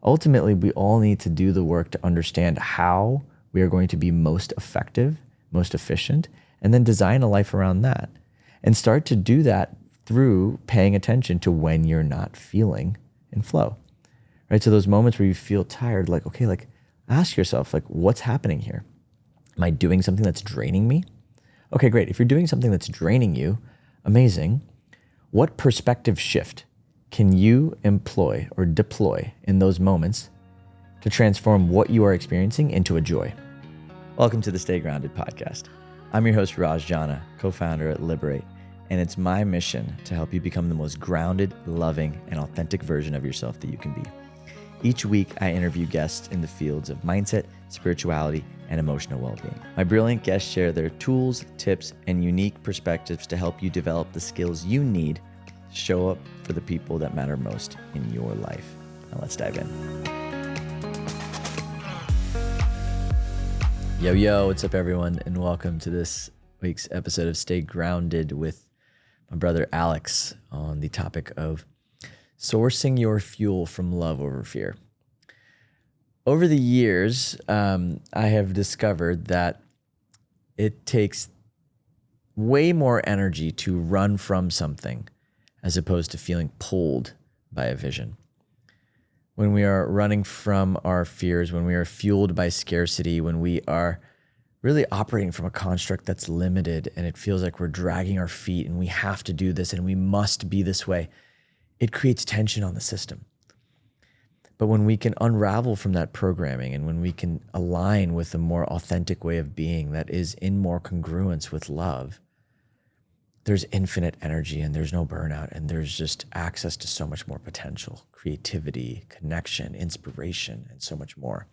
Ultimately, we all need to do the work to understand how we are going to be most effective, most efficient, and then design a life around that. And start to do that through paying attention to when you're not feeling in flow, right? So those moments where you feel tired, like, okay, like ask yourself, like, what's happening here? Am I doing something that's draining me? Okay, great. If you're doing something that's draining you, amazing. What perspective shift can you employ or deploy in those moments to transform what you are experiencing into a joy? Welcome to the Stay Grounded podcast. I'm your host, Raj Jana, co-founder at Liberate, and it's my mission to help you become the most grounded, loving, and authentic version of yourself that you can be. Each week, I interview guests in the fields of mindset, spirituality, and emotional well-being. My brilliant guests share their tools, tips, and unique perspectives to help you develop the skills you need to show up for the people that matter most in your life. Now let's dive in. Yo, what's up everyone, and welcome to this week's episode of Stay Grounded with my brother Alex on the topic of sourcing your fuel from love over fear. Over the years, I have discovered that it takes way more energy to run from something as opposed to feeling pulled by a vision. When we are running from our fears, when we are fueled by scarcity, when we are really operating from a construct that's limited and it feels like we're dragging our feet and we have to do this and we must be this way, it creates tension on the system. But when we can unravel from that programming and when we can align with a more authentic way of being that is in more congruence with love, there's infinite energy and there's no burnout and there's just access to so much more potential, creativity, connection, inspiration, and so much more.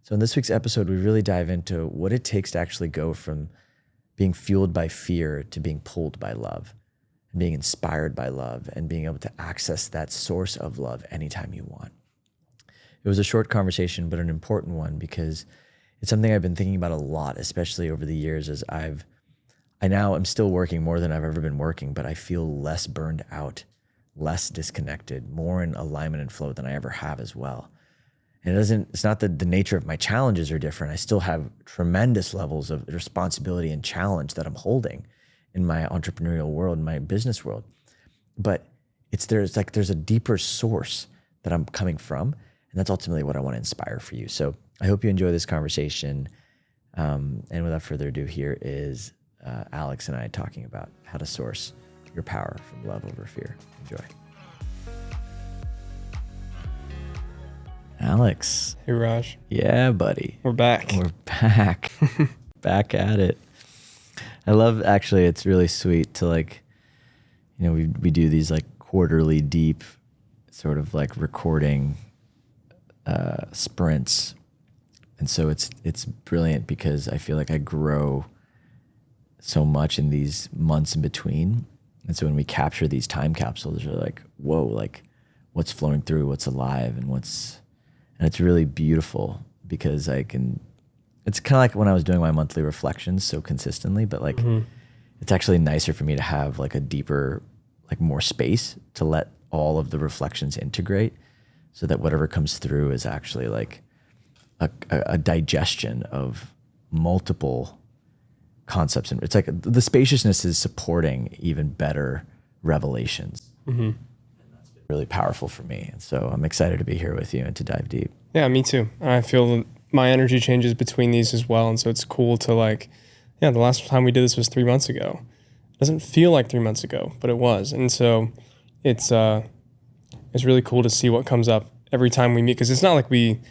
So in this week's episode, we really dive into what it takes to actually go from being fueled by fear to being pulled by love, and being inspired by love, and being able to access that source of love anytime you want. It was a short conversation, but an important one because it's something I've been thinking about a lot, especially over the years as I now am still working more than I've ever been working, but I feel less burned out, less disconnected, more in alignment and flow than I ever have as well. And it's not that the nature of my challenges are different. I still have tremendous levels of responsibility and challenge that I'm holding in my entrepreneurial world, in my business world. But there's a deeper source that I'm coming from. And that's ultimately what I want to inspire for you. So I hope you enjoy this conversation. And without further ado, here is Alex and I talking about how to source your power from love over fear. Enjoy. Alex. Hey, Raj. Yeah, buddy. We're back. We're back. Back at it. I love, actually, it's really sweet to we do these quarterly deep sort of recording sprints. And so it's brilliant because I feel like I grow so much in these months in between. And so when we capture these time capsules, you're like, whoa, what's flowing through, what's alive, and it's really beautiful because it's kind of like when I was doing my monthly reflections so consistently, but it's actually nicer for me to have a deeper, more space to let all of the reflections integrate so that whatever comes through is actually a digestion of multiple concepts. And it's the spaciousness is supporting even better revelations. Mm-hmm. And that's been really powerful for me. And so I'm excited to be here with you and to dive deep. Yeah, me too. And I feel my energy changes between these as well. And so it's cool to the last time we did this was 3 months ago. It doesn't feel like 3 months ago, but it was. And so it's really cool to see what comes up every time we meet, because it's not like we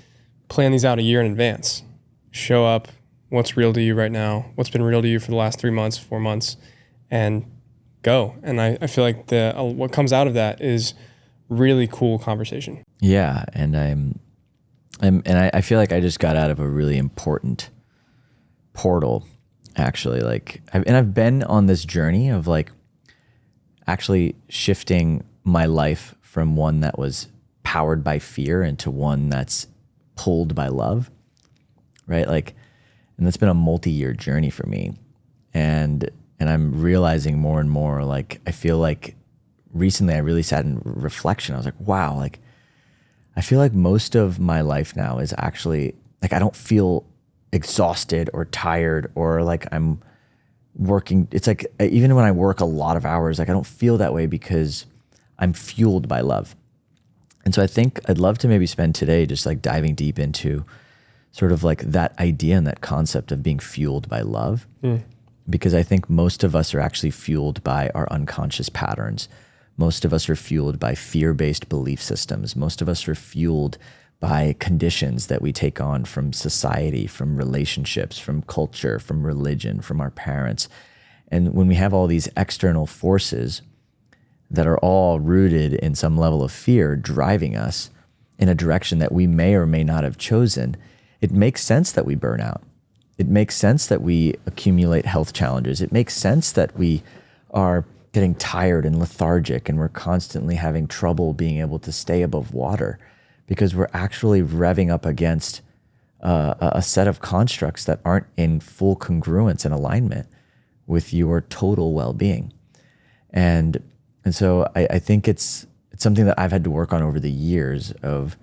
plan these out a year in advance. Show up, what's real to you right now, what's been real to you for the last 3 months, 4 months, and go. And I feel like what comes out of that is really cool conversation. Yeah, and I feel like I just got out of a really important portal, actually. I've been on this journey of actually shifting my life from one that was powered by fear into one that's pulled by love, right? And that's been a multi-year journey for me. And I'm realizing more and more, I feel like recently I really sat in reflection. I was like, wow, I feel like most of my life now is actually like, I don't feel exhausted or tired or like I'm working. It's like, even when I work a lot of hours, like I don't feel that way because I'm fueled by love. And so I think I'd love to maybe spend today just like diving deep into sort of like that idea and that concept of being fueled by love. Because I think most of us are actually fueled by our unconscious patterns. Most of us are fueled by fear-based belief systems. Most of us are fueled by conditions that we take on from society, from relationships, from culture, from religion, from our parents. And when we have all these external forces that are all rooted in some level of fear driving us in a direction that we may or may not have chosen, it makes sense that we burn out. It makes sense that we accumulate health challenges. It makes sense that we are getting tired and lethargic and we're constantly having trouble being able to stay above water because we're actually revving up against a set of constructs that aren't in full congruence and alignment with your total well-being. And so I think it's something that I've had to work on over the years of,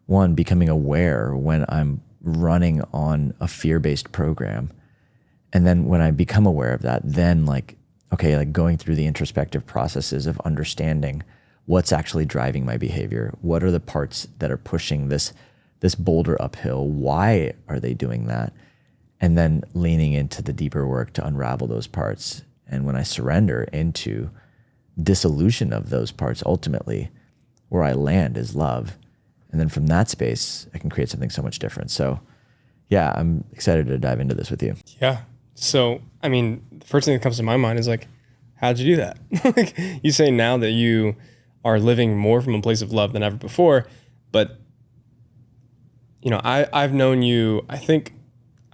one, becoming aware when I'm running on a fear-based program. And then when I become aware of that, then like going through the introspective processes of understanding what's actually driving my behavior. What are the parts that are pushing this boulder uphill? Why are they doing that? And then leaning into the deeper work to unravel those parts. And when I surrender into dissolution of those parts, ultimately where I land is love. And then from that space, I can create something so much different. So yeah, I'm excited to dive into this with you. Yeah. So, I mean, the first thing that comes to my mind is like, how'd you do that? Like, you say now that you are living more from a place of love than ever before, but you know, I've known you, I think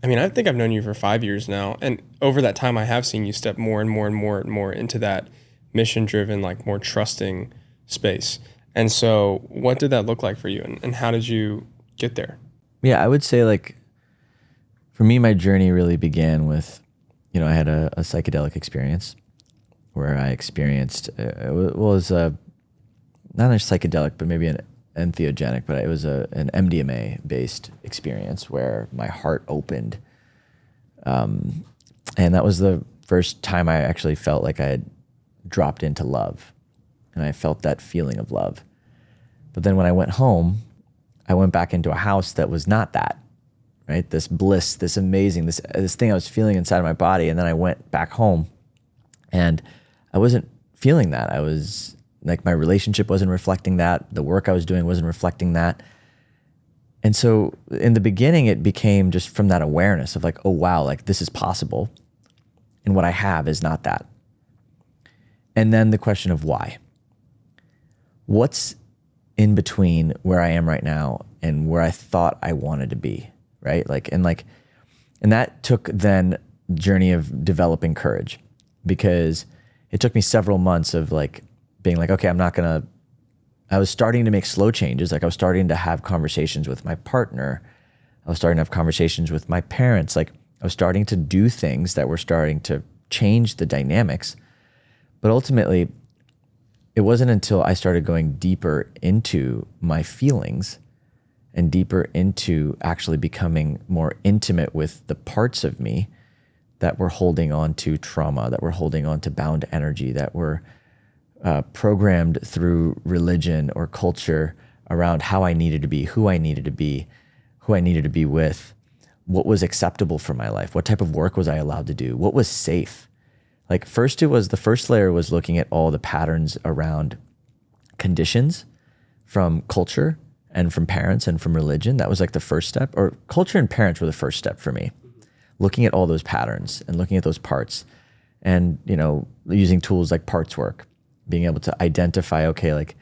I've known you for 5 years now. And over that time, I have seen you step more and more and more and more into that mission-driven, like more trusting space. And so what did that look like for you and how did you get there? Yeah, I would say like, for me, my journey really began with, I had a psychedelic experience where I experienced, it was not a psychedelic, but maybe an entheogenic, but it was an MDMA-based experience where my heart opened. And that was the first time I actually felt like I had dropped into love. And I felt that feeling of love. But then when I went home, I went back into a house that was not that, right? This bliss, this amazing, this thing I was feeling inside of my body. And then I went back home and I wasn't feeling that. I was like, my relationship wasn't reflecting that. The work I was doing wasn't reflecting that. And so in the beginning, it became just from that awareness of like, oh, wow, like this is possible. And what I have is not that. And then the question of why. What's in between where I am right now and where I thought I wanted to be, right? And that took then journey of developing courage, because it took me several months of like being like, okay, I was starting to make slow changes. Like I was starting to have conversations with my partner. I was starting to have conversations with my parents. Like I was starting to do things that were starting to change the dynamics. But ultimately, it wasn't until I started going deeper into my feelings and deeper into actually becoming more intimate with the parts of me that were holding on to trauma, that were holding on to bound energy, that were programmed through religion or culture around how I needed to be, who I needed to be, who I needed to be with, what was acceptable for my life, what type of work was I allowed to do, what was safe. Like the first layer was looking at all the patterns around conditions from culture and from parents and from religion. That was like the first step, or culture and parents were the first step for me. Looking at all those patterns and looking at those parts and, using tools like parts work, being able to identify, okay, like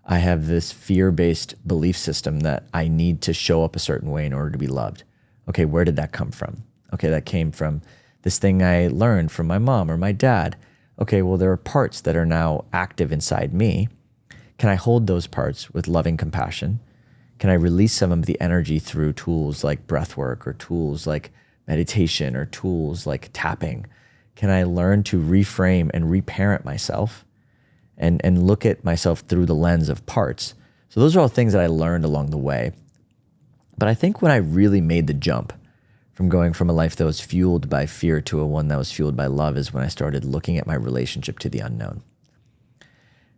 I have this fear-based belief system that I need to show up a certain way in order to be loved. Okay, where did that come from? Okay, that came from this thing I learned from my mom or my dad. Okay, well, there are parts that are now active inside me. Can I hold those parts with loving compassion? Can I release some of the energy through tools like breath work or tools like meditation or tools like tapping? Can I learn to reframe and reparent myself and look at myself through the lens of parts So those are all things that I learned along the way. But I think when I really made the jump from going from a life that was fueled by fear to a one that was fueled by love is when I started looking at my relationship to the unknown.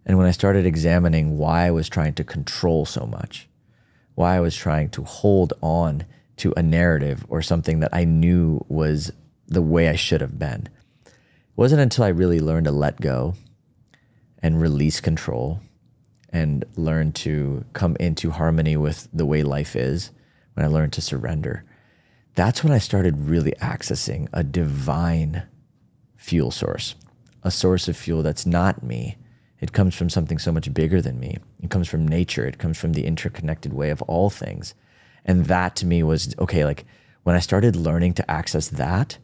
And when I started examining why I was trying to control so much, why I was trying to hold on to a narrative or something that I knew was the way I should have been. It wasn't until I really learned to let go and release control and learn to come into harmony with the way life is, when I learned to surrender, that's when I started really accessing a divine fuel source, a source of fuel that's not me. It comes from something so much bigger than me. It comes from nature. It comes from the interconnected way of all things. And that to me was, okay, like when I started learning to access that,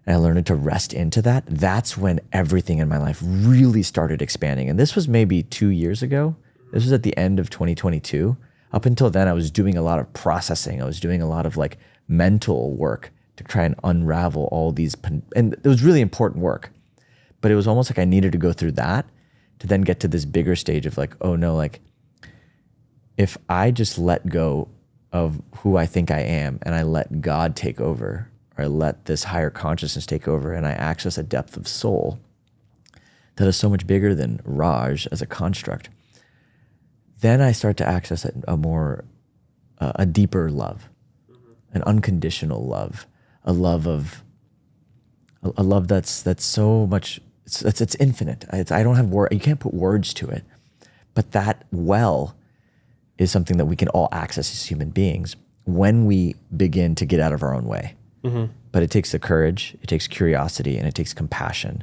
and I learned to rest into that, that's when everything in my life really started expanding. And this was maybe 2 years ago. This was at the end of 2022. Up until then, I was doing a lot of processing. I was doing a lot of like mental work to try and unravel all these, and it was really important work, but it was almost like I needed to go through that to then get to this bigger stage of like, oh no, like if I just let go of who I think I am and I let God take over, or I let this higher consciousness take over, and I access a depth of soul that is so much bigger than Raj as a construct, then I start to access a deeper love, an unconditional love, a love that's so much, it's infinite. I don't have word, you can't put words to it, but that well is something that we can all access as human beings when we begin to get out of our own way. But it takes the courage, it takes curiosity, and it takes compassion,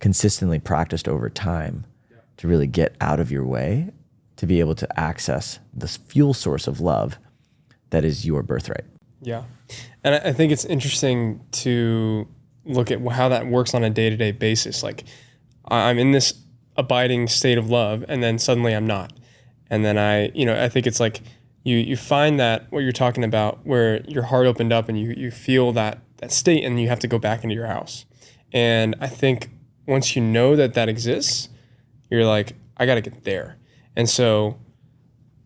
consistently practiced over time to really get out of your way, to be able to access this fuel source of love that is your birthright. Yeah. And I think it's interesting to look at how that works on a day-to-day basis. Like I'm in this abiding state of love, and then suddenly I'm not. And then I think it's like you find that what you're talking about, where your heart opened up and you feel that state, and you have to go back into your house. And I think once you know that exists, you're like, I got to get there. And so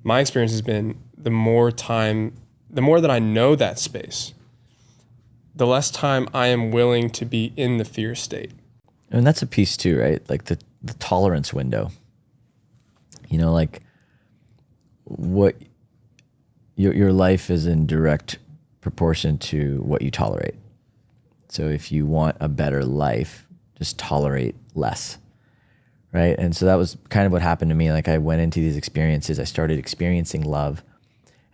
my experience has been the more that I know that space, the less time I am willing to be in the fear state. And that's a piece too, right? Like the tolerance window, like what your life is in direct proportion to what you tolerate. So if you want a better life, just tolerate less. Right. And so that was kind of what happened to me. Like I went into these experiences, I started experiencing love,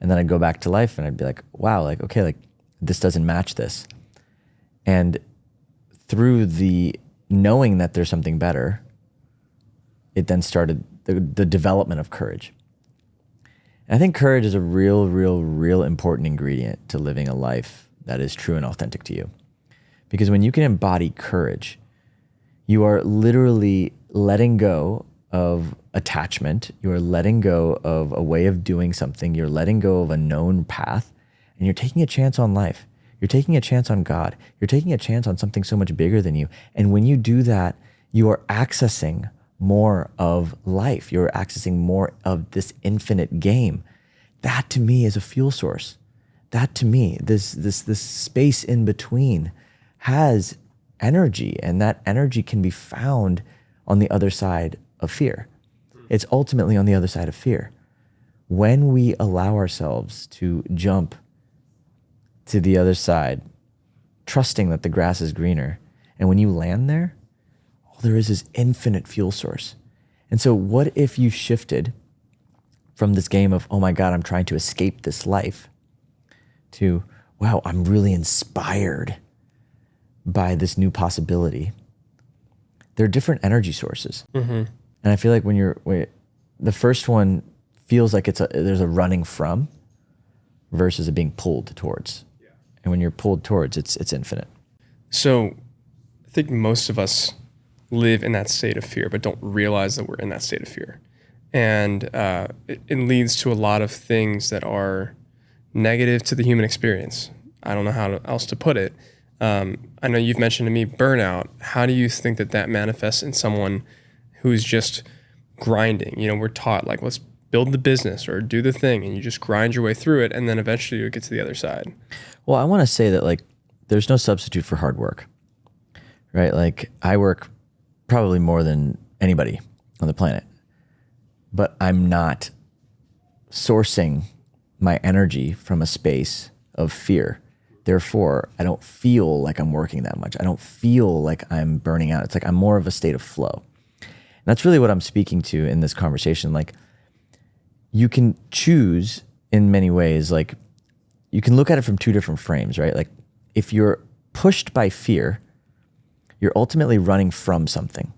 and then I'd go back to life and I'd be like, wow, like, okay, like this doesn't match this. And through the knowing that there's something better, it then started the development of courage. And I think courage is a real important ingredient to living a life that is true and authentic to you. Because when you can embody courage, you are literally letting go of attachment. You are letting go of a way of doing something. You're letting go of a known path, and you're taking a chance on life. You're taking a chance on God. You're taking a chance on something so much bigger than you. And when you do that, you are accessing more of life. You're accessing more of this infinite game. That to me is a fuel source. That to me, this space in between has energy, and that energy can be found on the other side of fear. It's ultimately on the other side of fear. When we allow ourselves to jump to the other side, trusting that the grass is greener, and when you land there, all there is infinite fuel source. And so what if you shifted from this game of, oh my God, I'm trying to escape this life, to, wow, I'm really inspired by this new possibility. There are different energy sources. And I feel like when the first one feels like there's a running from versus it being pulled towards. And when you're pulled towards, it's infinite. So I think most of us live in that state of fear, but don't realize that we're in that state of fear. And it leads to a lot of things that are negative to the human experience. I don't know how else to put it. I know you've mentioned to me burnout. How do you think that manifests in someone who's just grinding? We're taught like, let's build the business or do the thing, and you just grind your way through it, and then eventually you get to the other side. Well, I want to say that like there's no substitute for hard work, right? Like I work probably more than anybody on the planet, but I'm not sourcing my energy from a space of fear. Therefore, I don't feel like I'm working that much. I don't feel like I'm burning out. It's like I'm more of a state of flow. And that's really what I'm speaking to in this conversation. Like you can choose in many ways, like you can look at it from two different frames, right? Like if you're pushed by fear, you're ultimately running from something.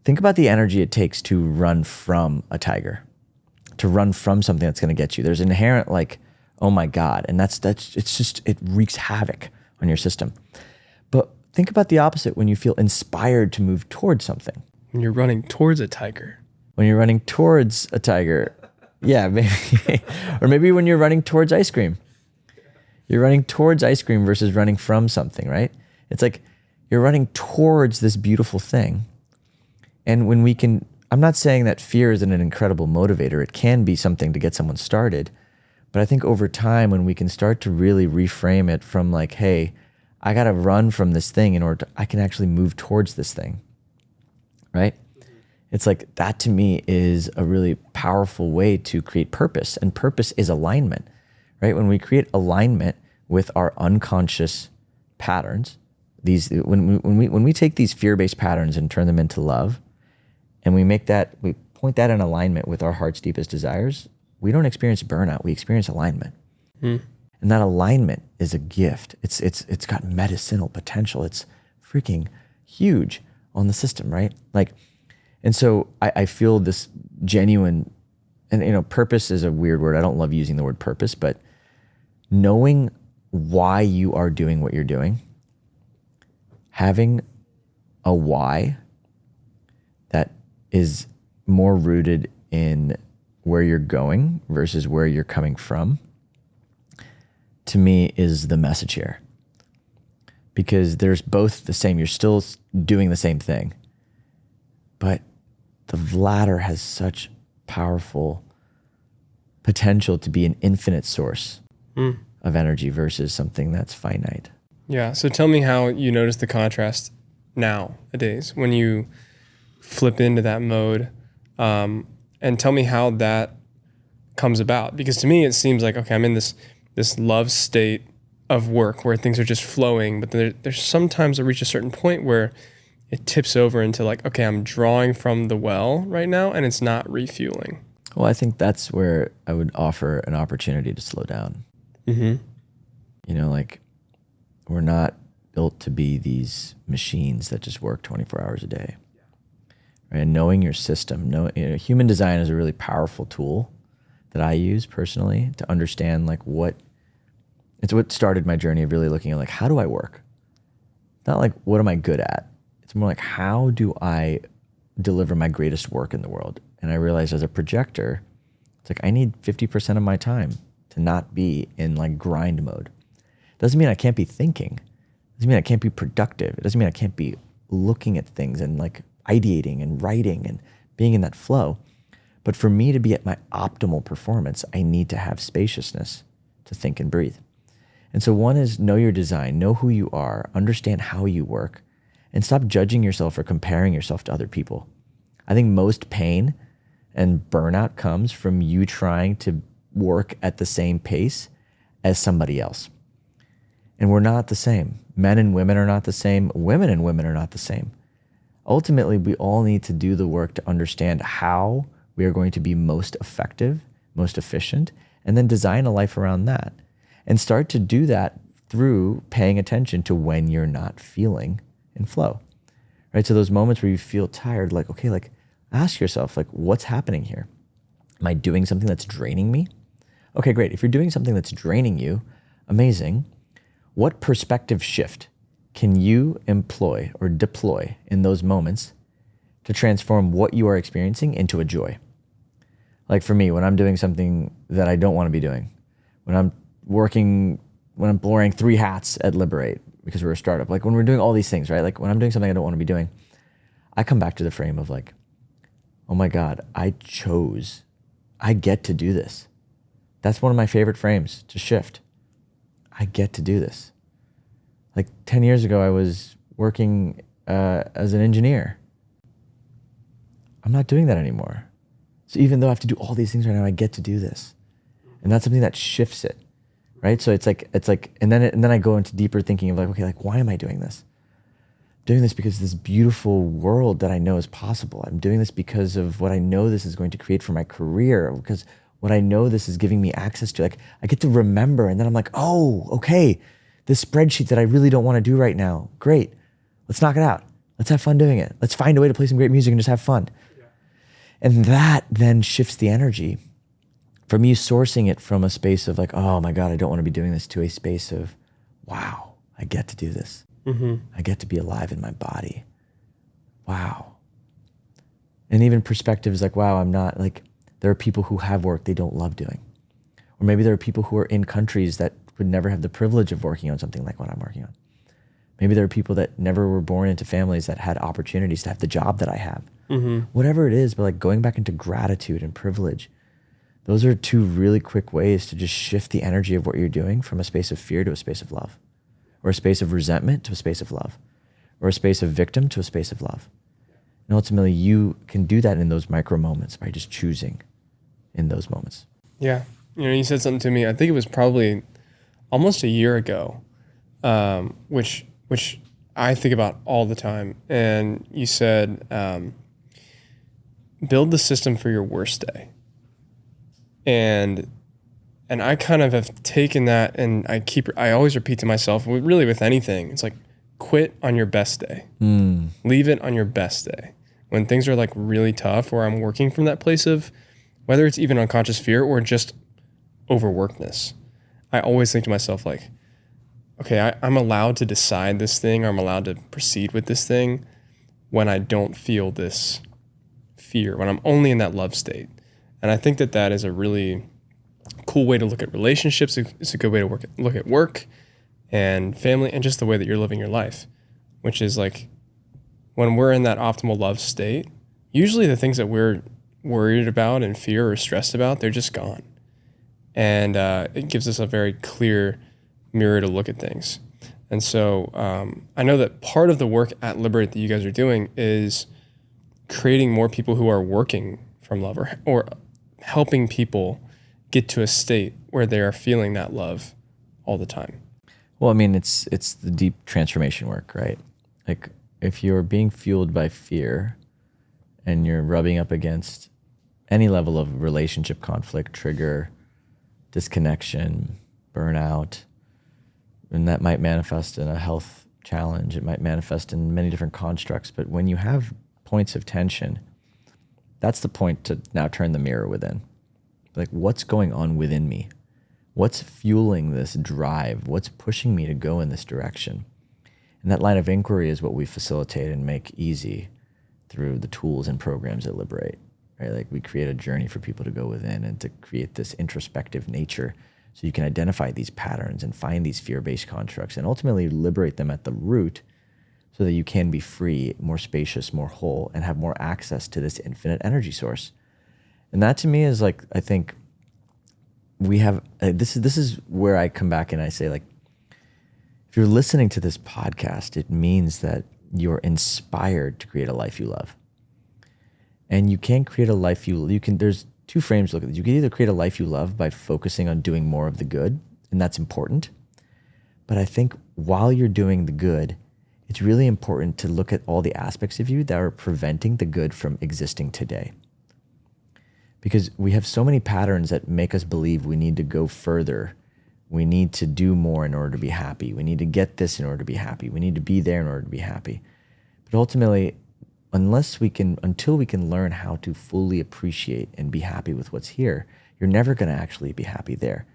Think about the energy it takes to run from a tiger, to run from something that's going to get you. There's inherent like, oh my God. And it wreaks havoc on your system. But think about the opposite when you feel inspired to move towards something. When you're running towards a tiger. When you're running towards a tiger. Yeah, maybe. Or maybe when you're running towards ice cream. You're running towards ice cream versus running from something, right? It's like you're running towards this beautiful thing. And when we can, I'm not saying that fear isn't an incredible motivator. It can be something to get someone started. But I think over time, when we can start to really reframe it from like, hey, I got to run from this thing in order to, I can actually move towards this thing, right? It's like that to me is a really powerful way to create purpose. And purpose is alignment, right? When we create alignment with our unconscious patterns, when we take these fear-based patterns and turn them into love, and we point that in alignment with our heart's deepest desires, we don't experience burnout, we experience alignment. And that alignment is a gift. It's got medicinal potential. It's freaking huge on the system, right? Like, and so I feel this genuine, and purpose is a weird word. I don't love using the word purpose, but knowing why you are doing what you're doing, having a why that is more rooted in where you're going versus where you're coming from, to me is the message here. Because there's both the same, you're still doing the same thing, but the latter has such powerful potential to be an infinite source of energy versus something that's finite. Yeah. So tell me how you notice the contrast nowadays when you flip into that mode, and tell me how that comes about. Because to me, it seems like, okay, I'm in this love state of work where things are just flowing, but there's sometimes I reach a certain point where it tips over into like, okay, I'm drawing from the well right now and it's not refueling. Well, I think that's where I would offer an opportunity to slow down. Like we're not built to be these machines that just work 24 hours a day. Right? And knowing your system, human design is a really powerful tool that I use personally to understand like it's what started my journey of really looking at like, how do I work? Not like, what am I good at? It's more like, how do I deliver my greatest work in the world? And I realized as a projector, it's like, I need 50% of my time to not be in like grind mode. Doesn't mean I can't be thinking. Doesn't mean I can't be productive. It doesn't mean I can't be looking at things and like ideating and writing and being in that flow. But for me to be at my optimal performance, I need to have spaciousness to think and breathe. And so one is know your design, know who you are, understand how you work, and stop judging yourself or comparing yourself to other people. I think most pain and burnout comes from you trying to work at the same pace as somebody else. And we're not the same. Men and women are not the same. Women and women are not the same. Ultimately, we all need to do the work to understand how we are going to be most effective, most efficient, and then design a life around that. And start to do that through paying attention to when you're not feeling in flow, right? So those moments where you feel tired, like, okay, like ask yourself, like, what's happening here? Am I doing something that's draining me? Okay, great. If you're doing something that's draining you, amazing. What perspective shift can you employ or deploy in those moments to transform what you are experiencing into a joy? Like for me, when I'm doing something that I don't want to be doing, when I'm wearing 3 hats at Liberate because we're a startup, like when we're doing all these things, right? Like when I'm doing something I don't want to be doing, I come back to the frame of like, oh my God, I chose I get to do this. That's one of my favorite frames to shift. I get to do this. Like 10 years ago, I was working as an engineer. I'm not doing that anymore. So even though I have to do all these things right now, I get to do this. And that's something that shifts it, right? So it's like, and then I go into deeper thinking of like, okay, like, why am I doing this? I'm doing this because this beautiful world that I know is possible. I'm doing this because of what I know this is going to create for my career, because what I know this is giving me access to. Like, I get to remember, and then I'm like, oh, okay, this spreadsheet that I really don't want to do right now, great. Let's knock it out. Let's have fun doing it. Let's find a way to play some great music and just have fun. Yeah. And that then shifts the energy from you sourcing it from a space of like, oh my God, I don't want to be doing this, to a space of, wow, I get to do this. Mm-hmm. I get to be alive in my body. Wow. And even perspectives like, wow, I'm not like, there are people who have work they don't love doing. Or maybe there are people who are in countries that would never have the privilege of working on something like what I'm working on. Maybe there are people that never were born into families that had opportunities to have the job that I have. Mm-hmm. Whatever it is, but like going back into gratitude and privilege, those are two really quick ways to just shift the energy of what you're doing from a space of fear to a space of love, or a space of resentment to a space of love, or a space of victim to a space of love. And ultimately, you can do that in those micro moments by just choosing in those moments. Yeah. You said something to me, I think it was probably almost a year ago, which I think about all the time. And you said, build the system for your worst day. And I kind of have taken that, and I always repeat to myself, really with anything, it's like, quit on your best day. Leave it on your best day. When things are like really tough, or I'm working from that place of, whether it's even unconscious fear or just overworkedness, I always think to myself like, okay, I'm allowed to decide this thing, or I'm allowed to proceed with this thing when I don't feel this fear, when I'm only in that love state. And I think that is a really cool way to look at relationships. It's a good way to look at work and family, and just the way that you're living your life, which is like, when we're in that optimal love state, usually the things that we're worried about and fear or stressed about, they're just gone. And it gives us a very clear mirror to look at things. And so I know that part of the work at Liberate that you guys are doing is creating more people who are working from love, or helping people get to a state where they are feeling that love all the time. Well, I mean, it's the deep transformation work, right? Like, if you're being fueled by fear and you're rubbing up against any level of relationship conflict, trigger, disconnection, burnout, and that might manifest in a health challenge. It might manifest in many different constructs. But when you have points of tension, that's the point to now turn the mirror within. Like, what's going on within me? What's fueling this drive? What's pushing me to go in this direction? And that line of inquiry is what we facilitate and make easy through the tools and programs that Liberate, right? Like, we create a journey for people to go within and to create this introspective nature, so you can identify these patterns and find these fear-based constructs and ultimately liberate them at the root, so that you can be free, more spacious, more whole, and have more access to this infinite energy source. And that to me is like, I think we have, this is where I come back and I say, like, if you're listening to this podcast, it means that you're inspired to create a life you love. And you can create a life there's two frames to look at this. You can either create a life you love by focusing on doing more of the good, and that's important. But I think while you're doing the good, it's really important to look at all the aspects of you that are preventing the good from existing today. Because we have so many patterns that make us believe we need to go further. We need to do more in order to be happy. We need to get this in order to be happy. We need to be there in order to be happy. But ultimately, until we can learn how to fully appreciate and be happy with what's here, you're never going to actually be happy there,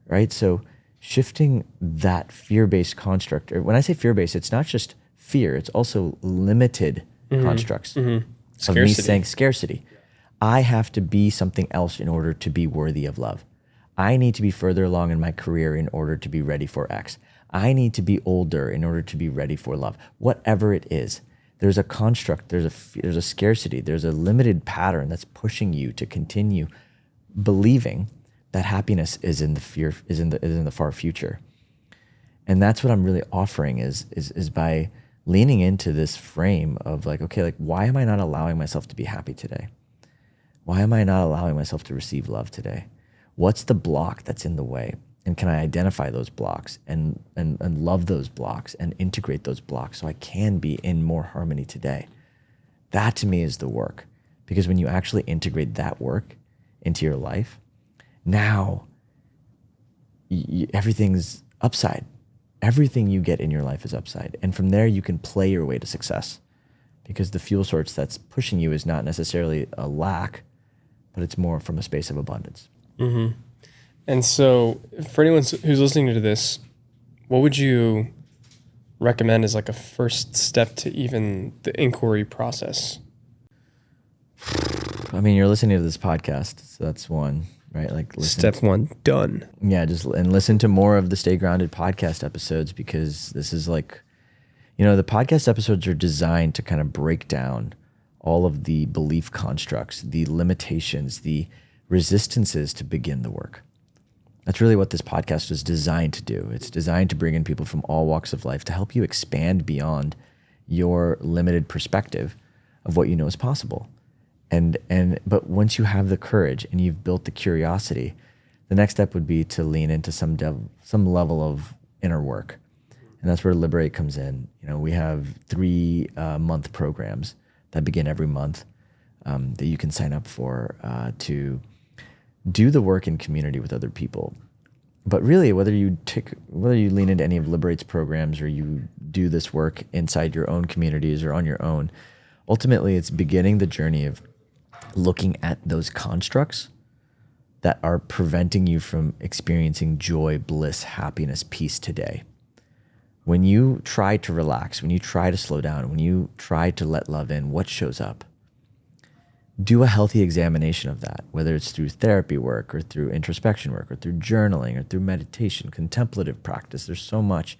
right? So shifting that fear-based construct, or when I say fear-based, it's not just fear, it's also limited constructs of me saying scarcity. I have to be something else in order to be worthy of love. I need to be further along in my career in order to be ready for X. I need to be older in order to be ready for love. Whatever it is, there's a construct, there's a scarcity, there's a limited pattern that's pushing you to continue believing that happiness is in the far future. And that's what I'm really offering is by leaning into this frame of like, okay, like why am I not allowing myself to be happy today? Why am I not allowing myself to receive love today? What's the block that's in the way? And can I identify those blocks and love those blocks and integrate those blocks so I can be in more harmony today? That to me is the work. Because when you actually integrate that work into your life, now everything's upside. Everything you get in your life is upside. And from there, you can play your way to success, because the fuel source that's pushing you is not necessarily a lack, but it's more from a space of abundance. Mm-hmm. And so for anyone who's listening to this, what would you recommend as like a first step to even the inquiry process? I mean, you're listening to this podcast, so that's one, right? Like step one, done. Yeah, and listen to more of the Stay Grounded podcast episodes, because this is like, the podcast episodes are designed to kind of break down all of the belief constructs, the limitations, the resistances to begin the work. That's really what this podcast is designed to do. It's designed to bring in people from all walks of life to help you expand beyond your limited perspective of what you know is possible. But once you have the courage and you've built the curiosity, the next step would be to lean into some level of inner work. And that's where Liberate comes in. We have 3-month programs that begin every month that you can sign up for to do the work in community with other people. But really, whether you lean into any of Liberate's programs or you do this work inside your own communities or on your own, ultimately it's beginning the journey of looking at those constructs that are preventing you from experiencing joy, bliss, happiness, peace today. When you try to relax, when you try to slow down, when you try to let love in, what shows up? Do a healthy examination of that, whether it's through therapy work or through introspection work or through journaling or through meditation, contemplative practice. There's so much,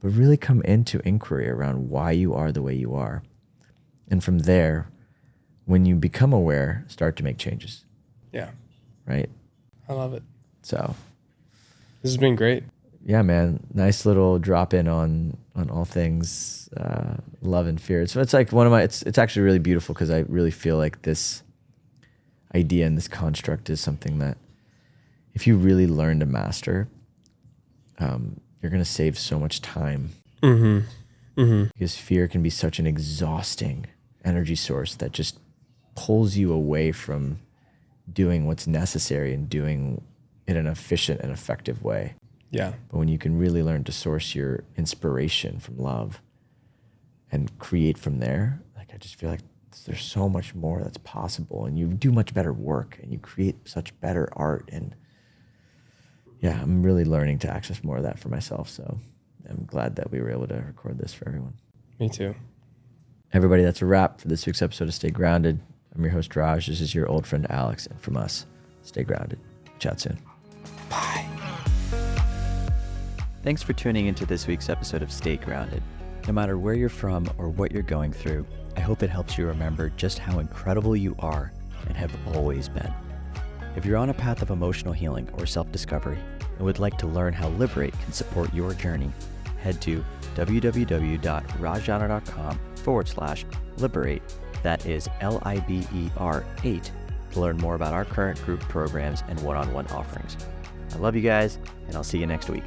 but really come into inquiry around why you are the way you are. And from there, when you become aware, start to make changes. Yeah. Right? I love it. So this has been great. Yeah, man. Nice little drop in on all things love and fear. So it's like it's actually really beautiful, because I really feel like this idea and this construct is something that if you really learn to master, you're going to save so much time. Mm-hmm. Mm-hmm. Because fear can be such an exhausting energy source that just pulls you away from doing what's necessary and doing it in an efficient and effective way. Yeah. But when you can really learn to source your inspiration from love and create from there, like I just feel like there's so much more that's possible, and you do much better work and you create such better art. And yeah, I'm really learning to access more of that for myself. So I'm glad that we were able to record this for everyone. Me too. Everybody, that's a wrap for this week's episode of Stay Grounded. I'm your host, Raj. This is your old friend, Alex. And from us, stay grounded. Chat soon. Bye. Thanks for tuning into this week's episode of Stay Grounded. No matter where you're from or what you're going through, I hope it helps you remember just how incredible you are and have always been. If you're on a path of emotional healing or self-discovery and would like to learn how Liberate can support your journey, head to www.rajana.com/liberate. That is LIBER8 to learn more about our current group programs and one-on-one offerings. I love you guys, and I'll see you next week.